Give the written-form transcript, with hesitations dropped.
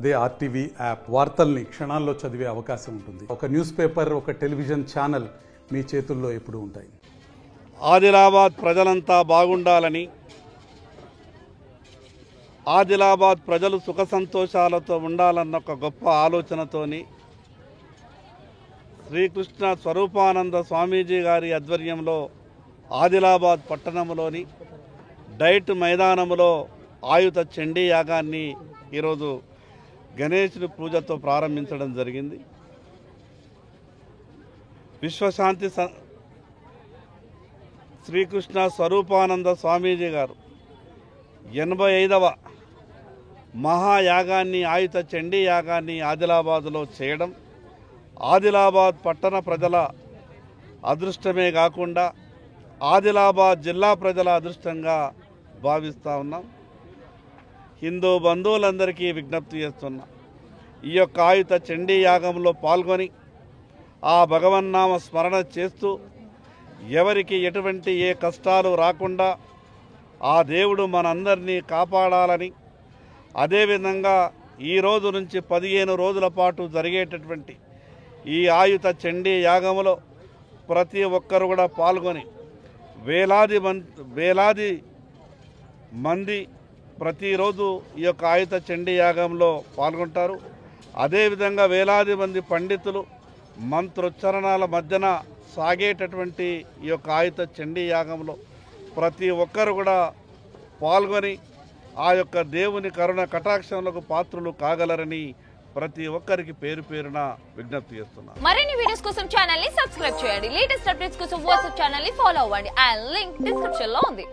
అదే RTV app వార్తల్ని క్షణాల్లో చదివే అవకాశం ఉంటుంది. ఒక న్యూస్ పేపర్, ఒక టెలివిజన్ ఛానల్ మీ చేతుల్లో ఎప్పుడూ ఉంటాయి. ఆదిలాబాద్ ప్రజలంతా బాగుండాలని, ఆదిలాబాద్ ప్రజలు సుఖ సంతోషాలతో ఉండాలన్న ఒక గొప్ప ఆలోచనతోని శ్రీకృష్ణ స్వరూపానంద స్వామీజీ గారి ఆధ్వర్యంలో ఆదిలాబాద్ పట్టణంలోని డైట్ మైదానంలో ఆయుధ చండీ యాగాన్ని ఈరోజు గణేశుని పూజతో ప్రారంభించడం జరిగింది. విశ్వశాంతి శ్రీకృష్ణ స్వరూపానంద స్వామీజీ గారు 85వ మహాయాగాన్ని, ఆయుధ చండీ యాగాన్ని ఆదిలాబాదులో చేయడం ఆదిలాబాద్ పట్టణ ప్రజల అదృష్టమే కాకుండా ఆదిలాబాద్ జిల్లా ప్రజల అదృష్టంగా భావిస్తూ ఉన్నాం. హిందూ బంధువులందరికీ విజ్ఞప్తి చేస్తున్నా, ఈ యొక్క ఆయుధ చండీ యాగంలో పాల్గొని ఆ భగవన్నామ స్మరణ చేస్తూ ఎవరికి ఎటువంటి ఏ కష్టాలు రాకుండా ఆ దేవుడు మనందరినీ కాపాడాలని, అదేవిధంగా ఈ రోజు నుంచి 15 రోజుల పాటు జరిగేటటువంటి ఈ ఆయుధ చండీ యాగంలో ప్రతి ఒక్కరు కూడా పాల్గొని వేలాది మంది ప్రతిరోజు ఈ యొక్క ఆయుధ చండీ యాగంలో పాల్గొంటారు. అదేవిధంగా వేలాది మంది పండితులు మంత్రోచ్చరణాల మధ్యన సాగేటటువంటి ఈ యొక్క ఆయుధ చండీ యాగంలో ప్రతి ఒక్కరు కూడా పాల్గొని ఆ యొక్క దేవుని కరుణ కటాక్షములకు పాత్రులు కాగలరని ప్రతి ఒక్కరికి పేరు పేరున విజ్ఞప్తి చేస్తున్నా. మరిన్ని వీడియోస్ కోసం ఛానల్ ని సబ్స్క్రైబ్ చేయండి. లేటెస్ట్ అప్డేట్స్ కోసం వాట్సాప్ ఛానల్ ని ఫాలో అవ్వండి. ఆ లింక్ డిస్క్రిప్షన్ లో ఉంది.